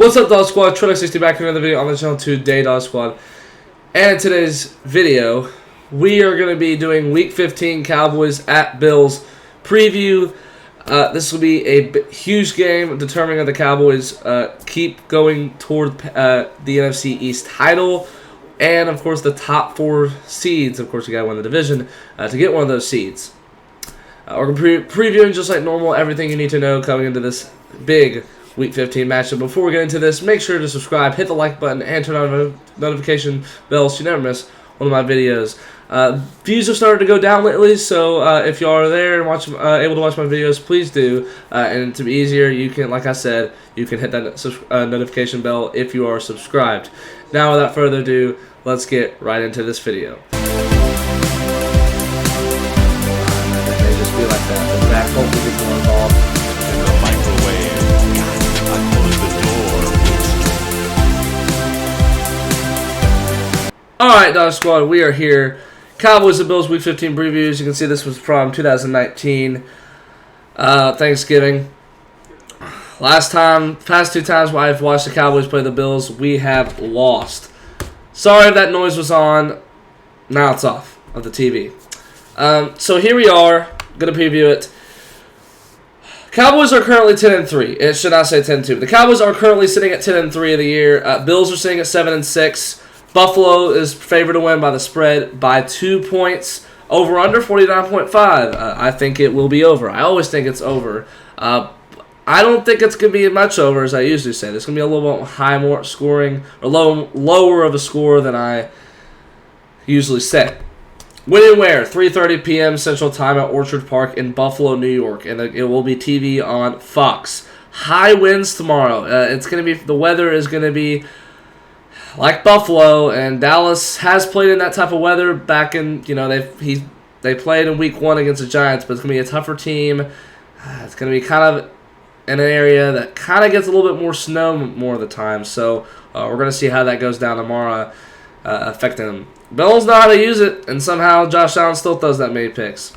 What's up, Dog Squad? Trillic60 back in another video on the channel today, Dog Squad. And in today's video, we are going to be doing Week 15 Cowboys at Bills preview. This will be a huge game determining if the Cowboys keep going toward the NFC East title. And, of course, the top 4 seeds. Of course, you got to win the division to get one of those seeds. We're going to be previewing just like normal everything you need to know coming into this big Week 15 matchup. Before we get into this, make sure to subscribe, hit the like button, and turn on notification bells so you never miss one of my videos. Views have started to go down lately, so if you are there and able to watch my videos, please do. And to be easier, you can, like I said, you can hit that notification bell if you are subscribed. Now, without further ado, let's get right into this video. They just be like that. The back hopefully gets more involved. Alright, Dog Squad, we are here. Cowboys and Bills Week 15 previews. You can see this was from 2019. Thanksgiving. Past 2 times where I've watched the Cowboys play the Bills, we have lost. Sorry if that noise was on. Now it's off of the TV. So here we are. Going to preview it. Cowboys are currently 10-3. It should not say 10-2. The Cowboys are currently sitting at 10-3 of the year. Bills are sitting at 7-6. Buffalo is favored to win by the spread by 2 points. Over under 49.5. I think it will be over. I always think it's over. I don't think it's going to be much over, as I usually say. It's going to be a little bit high, more scoring, or lower of a score than I usually say. When and where? 3:30 p.m. Central Time at Orchard Park in Buffalo, New York, and it will be TV on Fox. High winds tomorrow. It's going to be, the weather is going to be like Buffalo, and Dallas has played in that type of weather back in, they played in Week 1 against the Giants, but it's going to be a tougher team. It's going to be kind of in an area that kind of gets a little bit more snow more of the time, so we're going to see how that goes down tomorrow, affecting them. Bills know how to use it, and somehow Josh Allen still throws that many picks.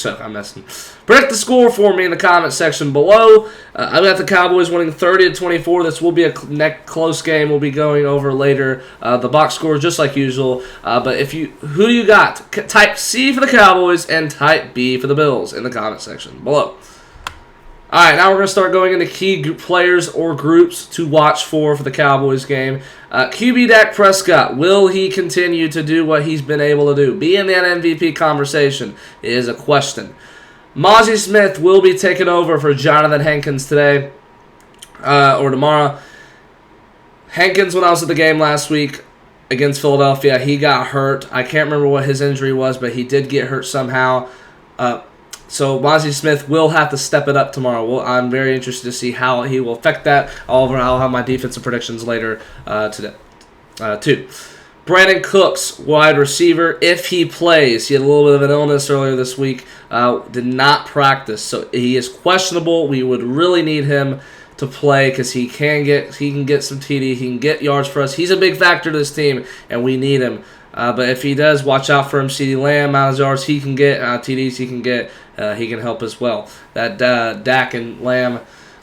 I'm messing. Predict the score for me in the comment section below. I've got the Cowboys winning 30-24. This will be a close game. We'll be going over later the box score just like usual. But who do you got? Type C for the Cowboys and type B for the Bills in the comment section below. All right, now we're going to start going into key players or groups to watch for the Cowboys game. QB Dak Prescott, will he continue to do what he's been able to do? Be in that MVP conversation is a question. Mozzie Smith will be taking over for Jonathan Hankins today or tomorrow. Hankins, when I was at the game last week against Philadelphia, he got hurt. I can't remember what his injury was, but he did get hurt somehow. So Mozzie Smith will have to step it up tomorrow. I'm very interested to see how he will affect that. I'll have my defensive predictions later today, too. Brandon Cooks, wide receiver, if he plays. He had a little bit of an illness earlier this week. Did not practice, so he is questionable. We would really need him to play because he can get some TD. He can get yards for us. He's a big factor to this team, and we need him. But if he does, watch out for him. CeeDee Lamb, amount of yards he can get, TDs he can get, he can help as well. That Dak and Lamb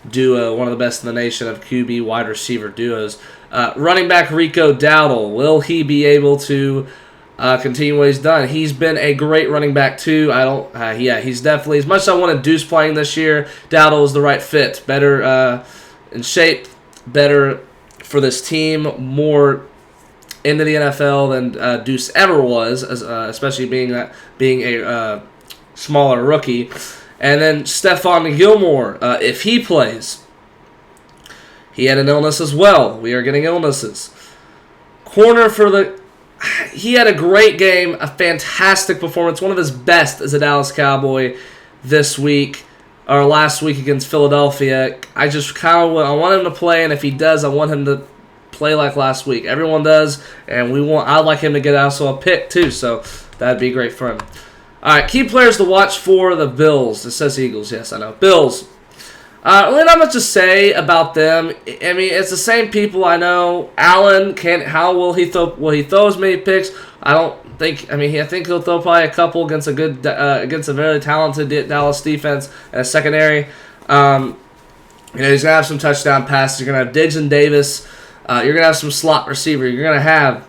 duo, one of the best in the nation of QB wide receiver duos. Running back Rico Dowdle, will he be able to continue what he's done? He's been a great running back too. He's definitely, as much as I wanted Deuce playing this year, Dowdle is the right fit. Better in shape, better for this team, more into the NFL than Deuce ever was, especially being a smaller rookie. And then Stephon Gilmore, if he plays, he had an illness as well. We are getting illnesses. Corner he had a great game, a fantastic performance, one of his best as a Dallas Cowboy this week, or last week against Philadelphia. I want him to play, and if he does, I want him to play like last week. Everyone does, and I'd like him to get also a pick too, so that'd be great for him. All right, key players to watch for the Bills. It says Eagles, yes, I know. Bills. Really not much to say about them. I mean, it's the same people I know. Allen, how will he throw? Will he throw as many picks? I think he'll throw probably a couple against against a very talented Dallas defense and a secondary. You know, he's going to have some touchdown passes. You're going to have Diggs and Davis. You're going to have some slot receiver. You're going to have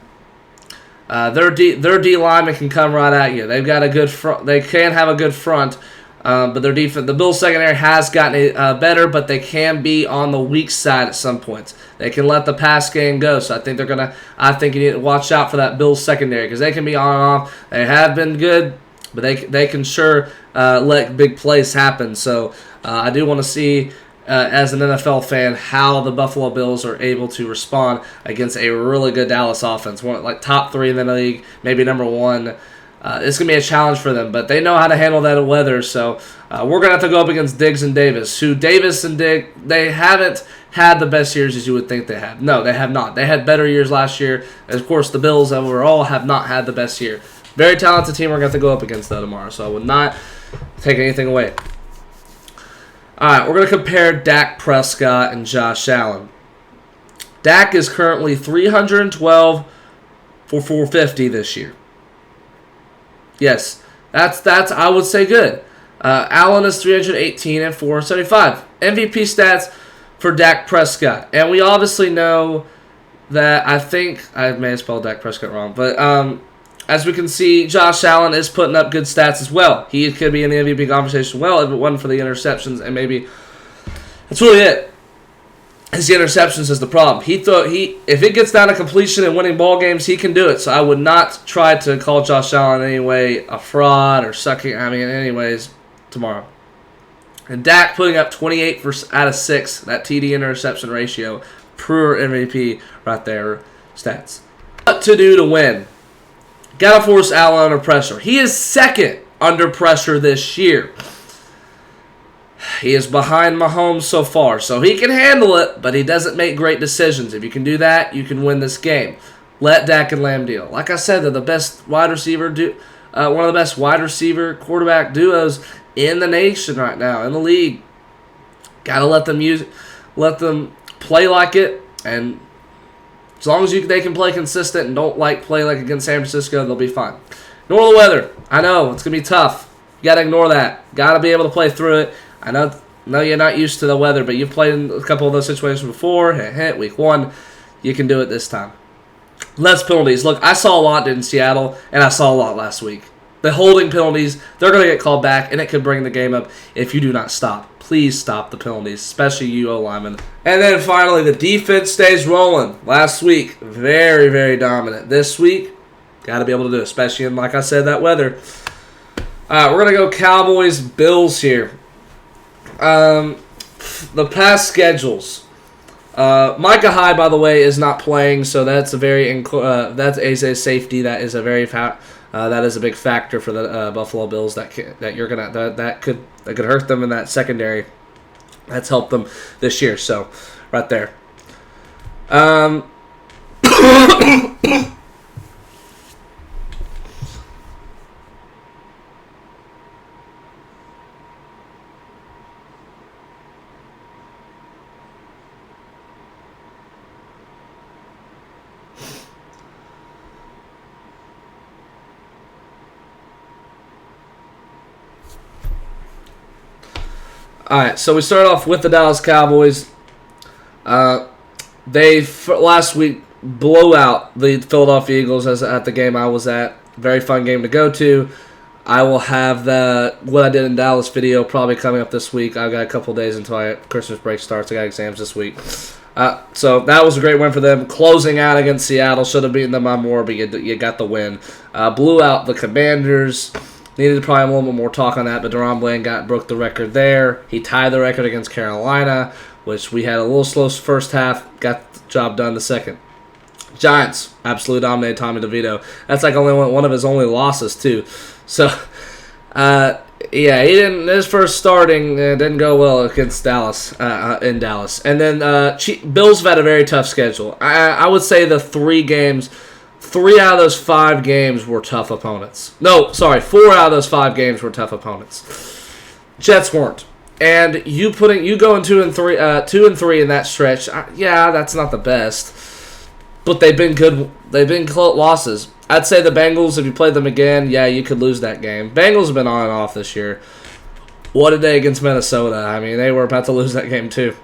their D lineman can come right at you. They've got a good front. They can have a good front, but their defense, the Bills secondary has gotten better, but they can be on the weak side at some points. They can let the pass game go. So I think they're gonna. I think you need to watch out for that Bills secondary because they can be on and off. They have been good, but they can sure let big plays happen. So I do want to see. As an NFL fan, how the Buffalo Bills are able to respond against a really good Dallas offense, one like top 3 in the league, maybe number 1. It's gonna be a challenge for them, but they know how to handle that weather. So we're gonna have to go up against Diggs and Davis. Who Davis and Diggs, they haven't had the best years as you would think they have. No, they have not. They had better years last year. And of course, the Bills overall have not had the best year. Very talented team we're gonna have to go up against though tomorrow. So I would not take anything away. All right, we're going to compare Dak Prescott and Josh Allen. Dak is currently 312 for 450 this year. Yes, that's I would say good. Allen is 318 and 475. MVP stats for Dak Prescott. And we obviously know that I think I may have spelled Dak Prescott wrong, but as we can see, Josh Allen is putting up good stats as well. He could be in the MVP conversation well if it wasn't for the interceptions, and maybe that's really it. His interceptions is the problem. If it gets down to completion and winning ball games, he can do it. So I would not try to call Josh Allen in any way a fraud or sucking. I mean, anyways, tomorrow. And Dak putting up 28 out of 6, that TD interception ratio, pure MVP right there, stats. What to do to win? Gotta force Allen under pressure. He is second under pressure this year. He is behind Mahomes so far, so he can handle it, but he doesn't make great decisions. If you can do that, you can win this game. Let Dak and Lamb deal. Like I said, they're the best wide receiver, one of the best wide receiver quarterback duos in the nation right now in the league. Gotta let them play like it, and as long as they can play consistent and don't play like against San Francisco, they'll be fine. Ignore the weather. I know it's gonna be tough. You gotta ignore that. Gotta be able to play through it. I know you're not used to the weather, but you've played in a couple of those situations before. Week 1, you can do it this time. Less penalties. Look, I saw a lot in Seattle, and I saw a lot last week. The holding penalties, they're gonna get called back, and it could bring the game up if you do not stop. Please stop the penalties, especially you O-linemen. And then finally, the defense stays rolling. Last week, very, very dominant. This week, got to be able to do it, especially in, like I said, that weather. All right, we're going to go Cowboys-Bills here. The past schedules. Micah Hyde, by the way, is not playing, so that's that is a safety. That is a that is a big factor for the Buffalo Bills that could hurt them in that secondary. That's helped them this year. So, right there. All right, so we start off with the Dallas Cowboys. They last week blew out the Philadelphia Eagles at the game I was at. Very fun game to go to. I will have what I did in Dallas video probably coming up this week. I've got a couple days until Christmas break starts. I got exams this week. So that was a great win for them. Closing out against Seattle. Should have beaten them by more, but you got the win. Blew out the Commanders. Needed probably a little bit more talk on that, but Deron Bland broke the record there. He tied the record against Carolina, which we had a little slow first half. Got the job done the second. Giants absolutely dominated Tommy DeVito. That's like only one of his only losses too. So, he didn't. His first starting didn't go well against Dallas in Dallas, and then Bills have had a very tough schedule. I would say the 3 games. 3 out of those 5 games were tough opponents. No, sorry, 4 out of those 5 games were tough opponents. Jets weren't. And you going 2 and 3 in that stretch. That's not the best, but they've been good. They've been close losses. I'd say the Bengals, if you played them again, you could lose that game. Bengals have been on and off this year. What a day against Minnesota. I mean, they were about to lose that game too.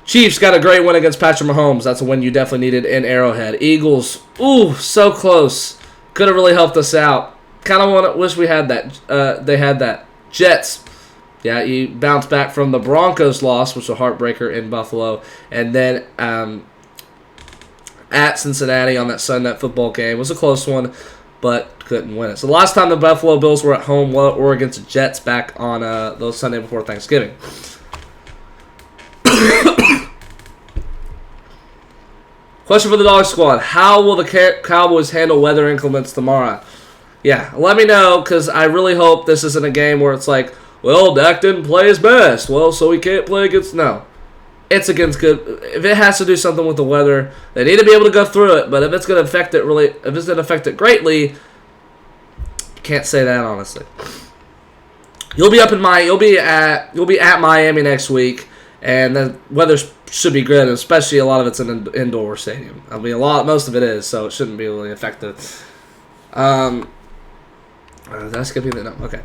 Chiefs got a great win against Patrick Mahomes. That's a win you definitely needed in Arrowhead. Eagles, ooh, so close. Could have really helped us out. Kind of wish we had that. They had that. Jets, yeah, you bounced back from the Broncos loss, which was a heartbreaker in Buffalo, and then at Cincinnati on that Sunday Night Football game. It was a close one, but couldn't win it. So the last time the Buffalo Bills were at home were against the Jets back on those Sunday before Thanksgiving. Question for the Dog Squad. How will the Cowboys handle weather inclements tomorrow? Yeah, let me know, because I really hope this isn't a game where it's like, well, Dak didn't play his best. Well, so he can't play against... No. It's against good... If it has to do something with the weather, they need to be able to go through it. But if it's going to affect it really... If it's going to affect it greatly, can't say that, honestly. You'll be at Miami next week, and the weather should be good, especially a lot of it's in an indoor stadium. I mean, most of it is, so it shouldn't be really affected. That's gonna be the no. Okay.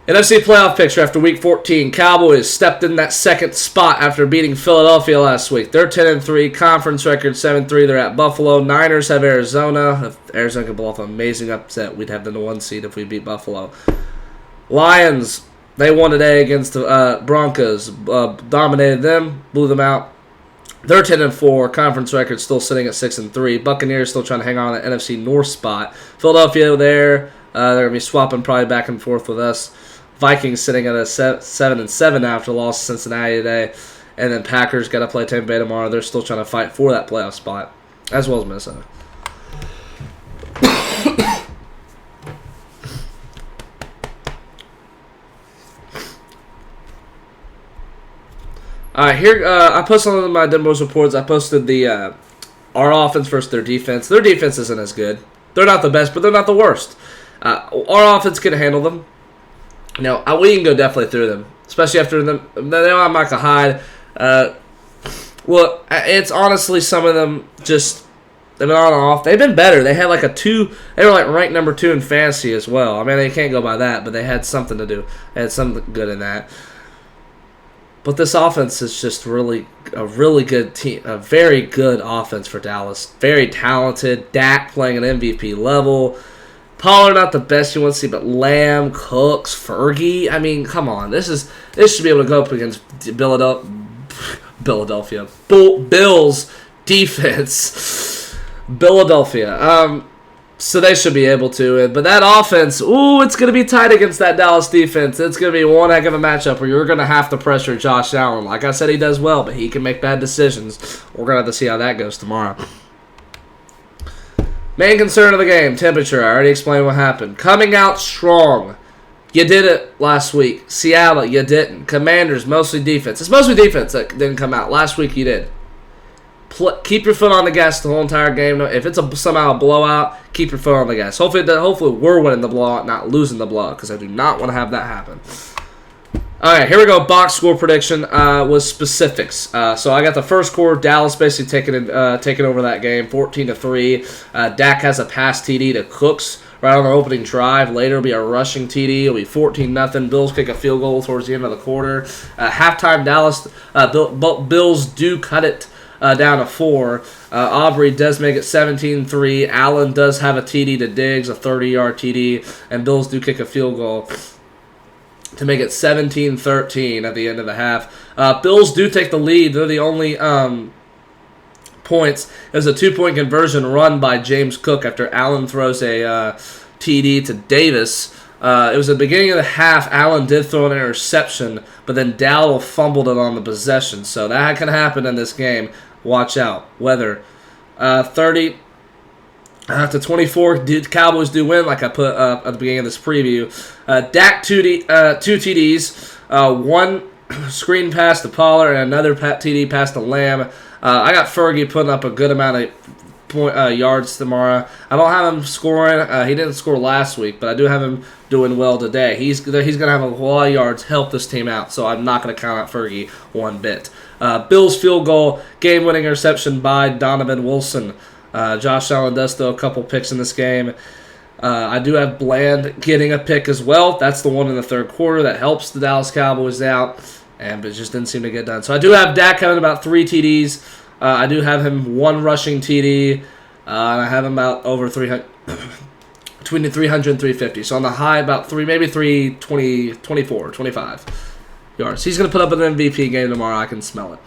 NFC playoff picture after Week 14. Cowboys stepped in that second spot after beating Philadelphia last week. They're 10-3, conference record 7-3. They're at Buffalo. Niners have Arizona. If Arizona could pull off an amazing upset, we'd have them the 1 seed if we beat Buffalo. Lions, they won today against the Broncos. Dominated them, blew them out. They're 10-4. Conference record still sitting at 6-3. Buccaneers still trying to hang on to the NFC North spot. Philadelphia there. They're going to be swapping probably back and forth with us. Vikings sitting at a 7-7 after loss to Cincinnati today. And then Packers got to play Tampa Bay tomorrow. They're still trying to fight for that playoff spot, as well as Minnesota. All right, here I posted on my Denver's reports. I posted the our offense versus their defense. Their defense isn't as good. They're not the best, but they're not the worst. Our offense can handle them. You know, we can go definitely through them, especially after them. They don't have Michael Hyde. Well, it's honestly some of them just they've been on and off. They've been better. They had like a 2. They were like ranked number 2 in fantasy as well. I mean, they can't go by that, but they had something to do. They had something good in that. But this offense is just a really good team, a very good offense for Dallas. Very talented. Dak playing at MVP level. Pollard not the best you want to see, but Lamb, Cooks, Fergie. I mean, come on. This should be able to go up against Philadelphia. Bills defense. Philadelphia. So they should be able to. But that offense, it's going to be tight against that Dallas defense. It's going to be one heck of a matchup where you're going to have to pressure Josh Allen. Like I said, he does well, but he can make bad decisions. We're going to have to see how that goes tomorrow. Main concern of the game, temperature. I already explained what happened. Coming out strong. You did it last week. Seattle, you didn't. Commanders, mostly defense. It's mostly defense that didn't come out. Last week you did. Keep your foot on the gas the whole entire game. If it's somehow a blowout, keep your foot on the gas. Hopefully we're winning the blowout, not losing the blowout, because I do not want to have that happen. All right, here we go. Box score prediction with specifics. So I got the first quarter. Dallas basically taking over that game, 14-3. Dak has a pass TD to Cooks right on the opening drive. Later, it'll be a rushing TD. It'll be 14-0. Bills kick a field goal towards the end of the quarter. Halftime, Dallas Bills do cut it down to 4. Aubrey does make it 17-3. Allen does have a TD to Diggs, a 30-yard TD, and Bills do kick a field goal to make it 17-13 at the end of the half. Bills do take the lead. They're the only points. There's a 2-point conversion run by James Cook after Allen throws a TD to Davis. It was at the beginning of the half. Allen did throw an interception, but then Dowell fumbled it on the possession. So that can happen in this game. Watch out. Weather. 30 to 24. Cowboys do win, like I put at the beginning of this preview. Dak 2 TDs. One screen pass to Pollard and another TD pass to Lamb. I got Fergie putting up a good amount of yards tomorrow. I don't have him scoring. He didn't score last week, but I do have him doing well today. He's going to have a lot of yards, help this team out, so I'm not going to count out Fergie one bit. Bills field goal, game-winning interception by Donovan Wilson. Josh Allen does throw a couple picks in this game. I do have Bland getting a pick as well. That's the one in the third quarter that helps the Dallas Cowboys out, but it just didn't seem to get done. So I do have Dak having about 3 TDs. I do have him 1 rushing TD, and I have him about over 300, between the 300 and 350. So on the high, about maybe 320, 24, 25 yards. He's going to put up an MVP game tomorrow. I can smell it.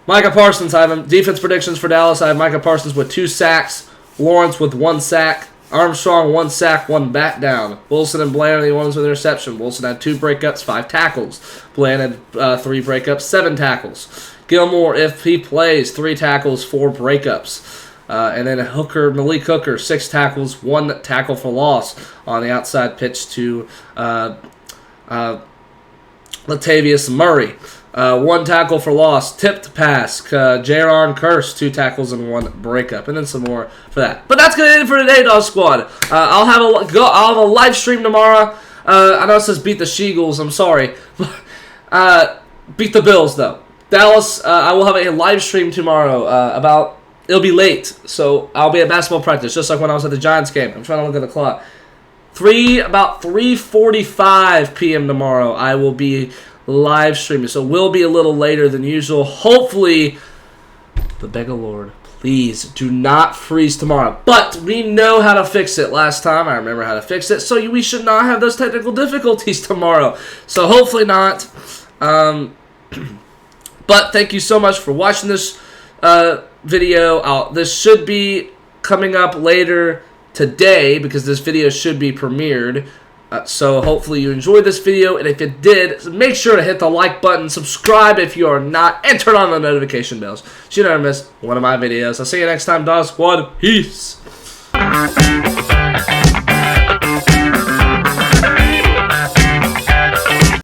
Micah Parsons, I have him. Defense predictions for Dallas. I have Micah Parsons with 2 sacks, Lawrence with 1 sack, Armstrong 1 sack, 1 bat down. Wilson and Bland are the ones with interception. Wilson had 2 breakups, 5 tackles. Bland had 3 breakups, 7 tackles. Gilmore, if he plays, 3 tackles, 4 breakups. And then Malik Hooker, 6 tackles, 1 tackle for loss on the outside pitch to Latavius Murray. 1 tackle for loss, tipped pass. Jaron Curse, 2 tackles and 1 breakup, and then some more for that. But that's gonna end it for today, Dog Squad. I'll have a live stream tomorrow. I know it says beat the She-Eagles. I'm sorry, beat the Bills though. Dallas. I will have a live stream tomorrow. It'll be late, so I'll be at basketball practice, just like when I was at the Giants game. I'm trying to look at the clock. About 3:45 p.m. tomorrow, I will be live streaming, so we'll be a little later than usual. Hopefully, the beg of Lord, please do not freeze tomorrow. But we know how to fix it. Last time, I remember how to fix it, so we should not have those technical difficulties tomorrow. So hopefully not. But thank you so much for watching this video. This should be coming up later today because this video should be premiered. So hopefully you enjoyed this video, and if it did, make sure to hit the like button, subscribe if you are not, and turn on the notification bells so you never miss one of my videos. I'll see you next time, Dog Squad. Peace.